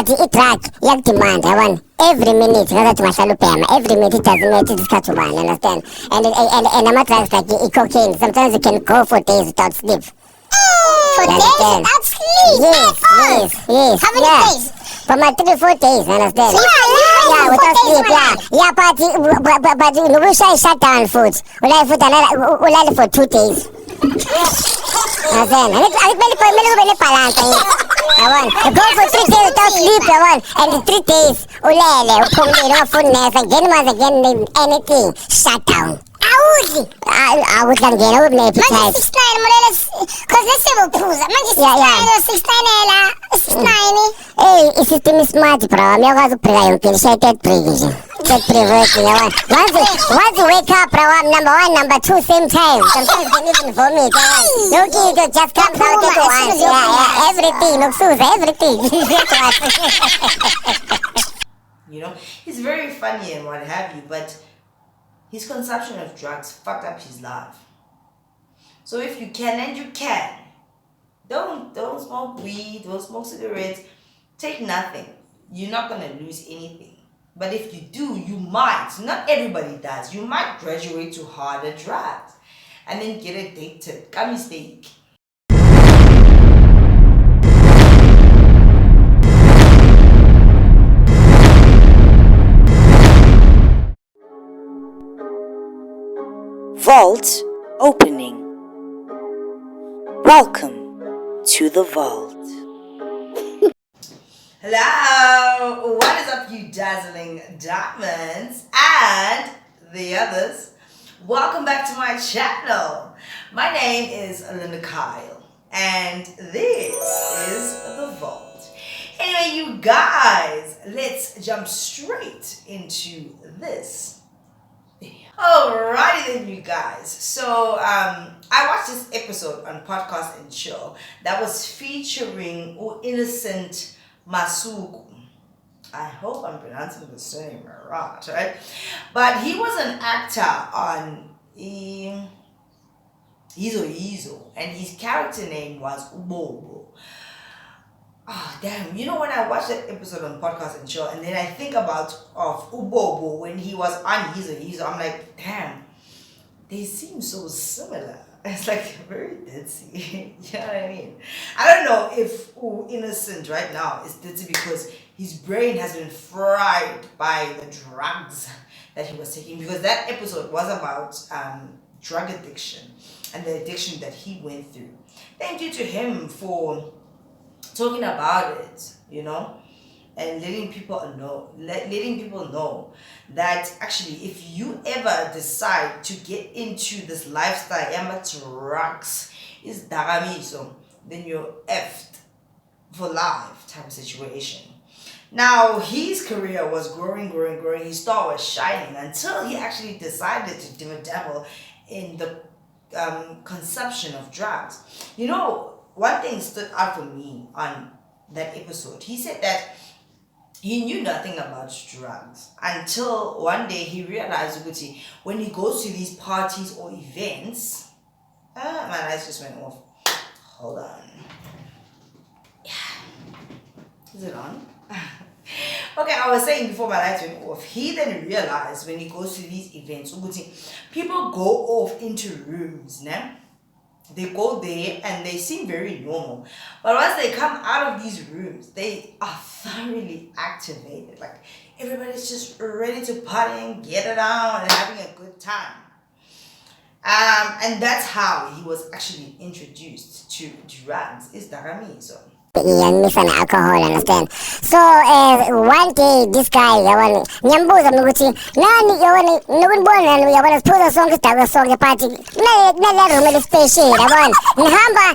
but i-drug iyakudimanda yabona every minute ngazathi ungahlala ubhema every minute it doesn't matter isikhathi ubani, understand, and ama-drugs like i-cocaine sometimes you can go for days without sleep. For days without sleep? Yes. How many days? For my 3-4 days, understand? Yeah, without sleep, yeah, but you know, shut down food. Ulale for 2 days. Understand? Akumele balance. I want to go for 3 days without sleep, I want, and the 3 days ulele, uphumile, ungafuni neza, again, anything, shut down. Awudla ngena ube ne-appetite. Manje 69 mulele, cause let's say uphuza. Manje 69 Hey, i-system is-smart bro. Uyakwazi ukubhreka yonke into, shaya i-third break nje. Third break working, yabona. Once you wake up bro, number 1, number 2 same time. Sometimes you can even vomit, yabona. Yonke into just comes out at once. Yeah, everything, nokusuza, everything. You know, he's very funny and what have you, but his consumption of drugs fucked up his life. So if you can, and you can, don't smoke weed, don't smoke cigarettes, take nothing. You're not gonna lose anything. But if you do, you might. Not everybody does. You might graduate to harder drugs and then get addicted. Come mistake. Vault opening. Welcome to the vault. Hello, what is up, you dazzling diamonds and the others? Welcome back to my channel. My name is Linda Kyle, and this is the vault. Anyway, you guys, let's jump straight into this. Alrighty then, you guys. So I watched this episode on Podcast and Chill that was featuring Innocent Masuku. I hope I'm pronouncing the surname right? But he was an actor on Izo, and his character name was Ubobo. Oh, damn. You know, when I watch that episode on Podcast and Chill, and then I think about of Ubobo when he was on Hizo, I'm like, damn, they seem so similar. It's like very ditzy. You know what I mean? I don't know if Innocent right now is ditzy because his brain has been fried by the drugs that he was taking, because that episode was about drug addiction and the addiction that he went through. Thank you to him for talking about it, you know, and letting people know that actually, if you ever decide to get into this lifestyle, drugs is daramiso, then you're effed for life type of situation. Now, his career was growing. His star was shining until he actually decided to dabble in the consumption of drugs. You know, one thing stood out for me on that episode. He said that he knew nothing about drugs until one day he realized when he goes to these parties or events. My lights just went off. Hold on. Yeah. Is it on? Okay, I was saying before my lights went off, he then realized when he goes to these events, people go off into rooms, né? They go there and they seem very normal. But once they come out of these rooms, they are thoroughly activated. Like, everybody's just ready to party and get it on and having a good time. And that's how he was actually introduced to drugs, is Daramiso. And mix and alcohol, understand? So one day this guy nyambuza ukuthi nani nokubona siphuza sonke sidakwa sonke party kunale room special yabona nihamba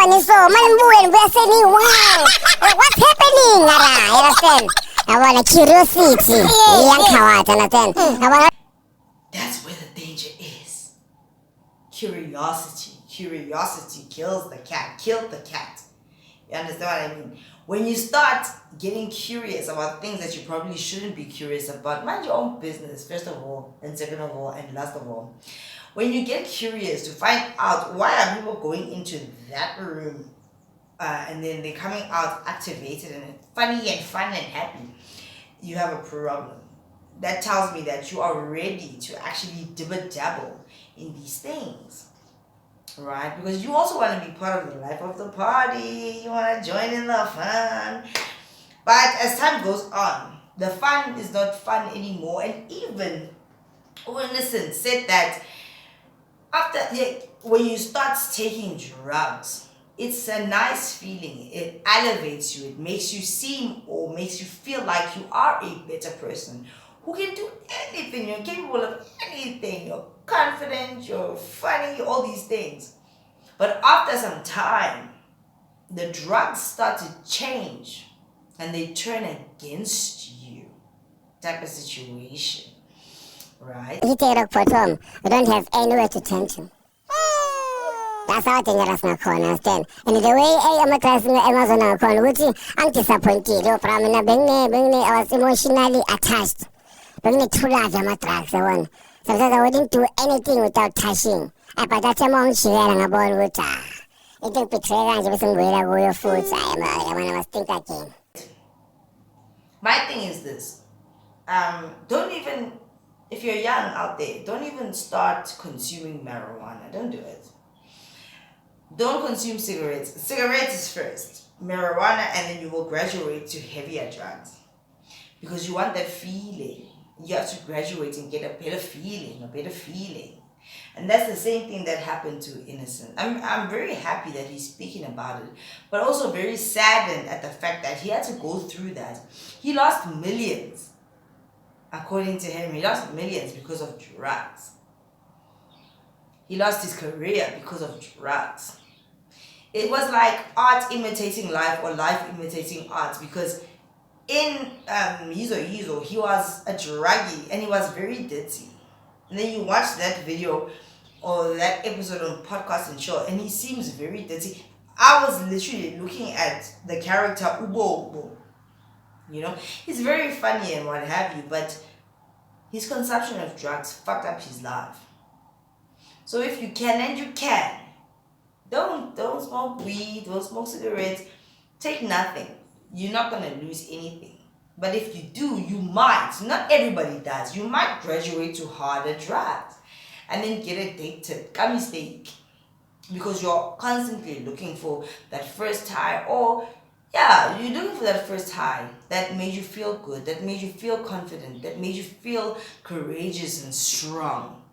niso manibuye nibuya seni wow what's happening ara, understand? Yabona curiosity iyankhawata, understand? That's where the danger is. Curiosity kills the cat. Killed the cat. You understand what I mean? When you start getting curious about things that you probably shouldn't be curious about, mind your own business, first of all, and second of all, and last of all. When you get curious to find out why are people going into that room and then they're coming out activated and funny and fun and happy, you have a problem. That tells me that you are ready to actually dibble dabble in these things, right? Because you also want to be part of the life of the party. You want to join in the fun. But as time goes on, the fun is not fun anymore. And even Innocent said that when you start taking drugs, it's a nice feeling. It elevates you. It makes you seem or makes you feel like you are a better person who can do anything. You're capable of anything. You're confident. You're funny. All these things. But after some time, the drugs start to change and they turn against you. Type of situation. Right? He take it for Tom. We don't have anywhere to turn to. That's how dangerous now, understand? And the way I'm a class in the Amazon account, which I'm disappointed. I was emotionally attached. Bring too large of my tracks. Sometimes I wouldn't do anything without touching. But that's a mom she had on a ball with her. It took betray and give some great go your food. I was think again. My thing is this. Don't even, if you're young out there, don't even start consuming marijuana. Don't do it. Don't consume cigarettes. Cigarettes is first. Marijuana, and then you will graduate to heavier drugs. Because you want that feeling. You have to graduate and get a better feeling. And that's the same thing that happened to Innocent. I'm very happy that he's speaking about it, but also very saddened at the fact that he had to go through that. He lost millions. According to him, he lost millions because of drugs. He lost his career because of drugs. It was like art imitating life or life imitating art, because in Yizo, he was a druggie and he was very dirty. And then you watch that video or that episode on Podcast and Show, and he seems very dirty. I was literally looking at the character Ubo. You know, he's very funny and what have you, but his consumption of drugs fucked up his life. So if you can, and you can, don't smoke weed, don't smoke cigarettes, take nothing. You're not gonna lose anything. But if you do, you might. Not everybody does. You might graduate to harder drugs and then get addicted. A mistake. Because you're constantly looking for that first high, or you're looking for that first high that made you feel good, that made you feel confident, that made you feel courageous and strong.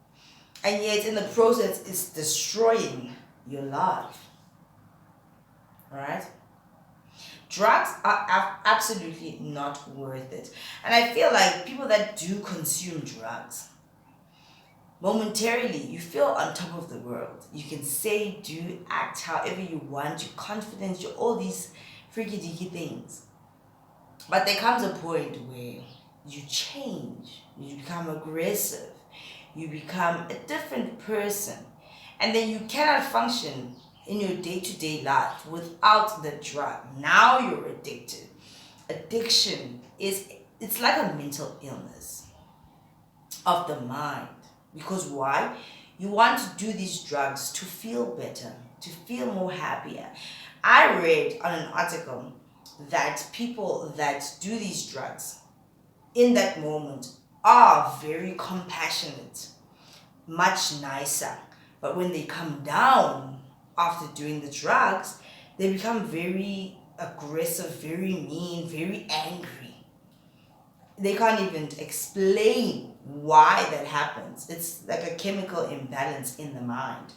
And yet in the process, it's destroying your life. Alright? Drugs are absolutely not worth it. And I feel like people that do consume drugs, momentarily, you feel on top of the world. You can say, do, act however you want. You're confident. You're all these freaky deaky things. But there comes a point where you change. You become aggressive. You become a different person. And then you cannot function in your day-to-day life without the drug. Now you're addicted. Addiction it's like a mental illness of the mind. Because why? You want to do these drugs to feel better, to feel more happier. I read on an article that people that do these drugs in that moment are very compassionate, much nicer. But when they come down after doing the drugs, they become very aggressive, very mean, very angry. They can't even explain why that happens. It's like a chemical imbalance in the mind.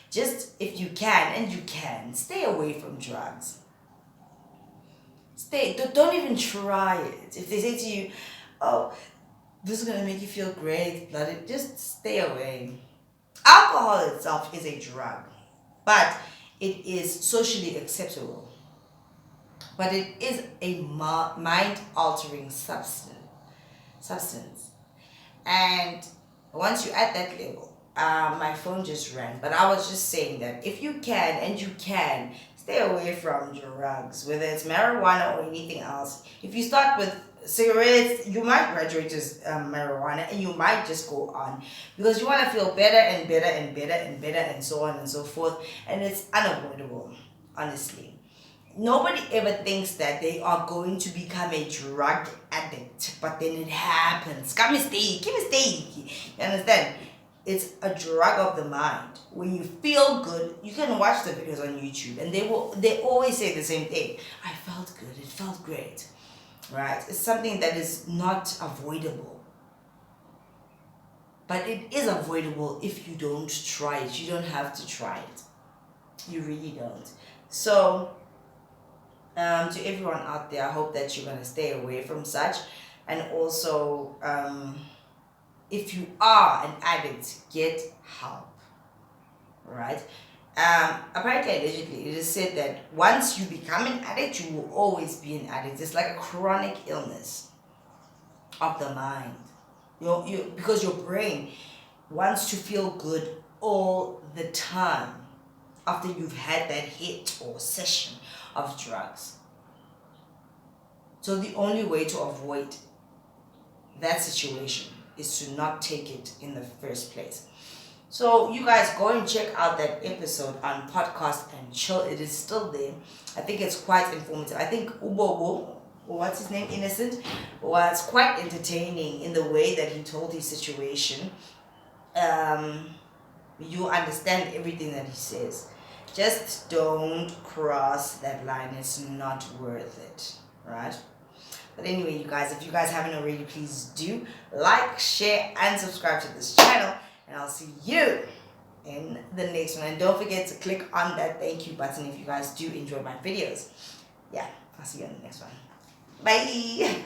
Just if you can, and you can, stay away from drugs. Don't even try it. If they say to you, oh, this is going to make you feel great, just stay away. Alcohol itself is a drug, but it is socially acceptable. But it is a mind-altering substance. And once you're at that level, my phone just rang. But I was just saying that if you can, and you can, stay away from drugs, whether it's marijuana or anything else. If you start with cigarettes, you might graduate to marijuana, and you might just go on because you want to feel better and better and better and better and so on and so forth, and it's unavoidable, honestly. nobody ever thinks that they are going to become a drug addict, but then it happens. Mistake. You understand? It's a drug of the mind. When you feel good, you can watch the videos on YouTube, and they always say the same thing. I felt good. It felt great, right? It's something that is not avoidable, but it is avoidable if you don't try it. You don't have to try it. You really don't. So, to everyone out there, I hope that you're gonna stay away from such, and also, if you are an addict, get help. Right? Apparently, allegedly, it is said that once you become an addict, you will always be an addict. It's like a chronic illness of the mind. Because your brain wants to feel good all the time after you've had that hit or session of drugs. So the only way to avoid that situation is to not take it in the first place. So you guys go and check out that episode on Podcast and Chill. It is still there. I think it's quite informative. I think Ubobo, or what's his name, Innocent, was quite entertaining in the way that he told his situation. You understand everything that he says. Just don't cross that line. It's not worth it, right? But anyway, you guys, if you guys haven't already, please do like, share, and subscribe to this channel. And I'll see you in the next one. And don't forget to click on that thank you button if you guys do enjoy my videos. Yeah, I'll see you in the next one. Bye.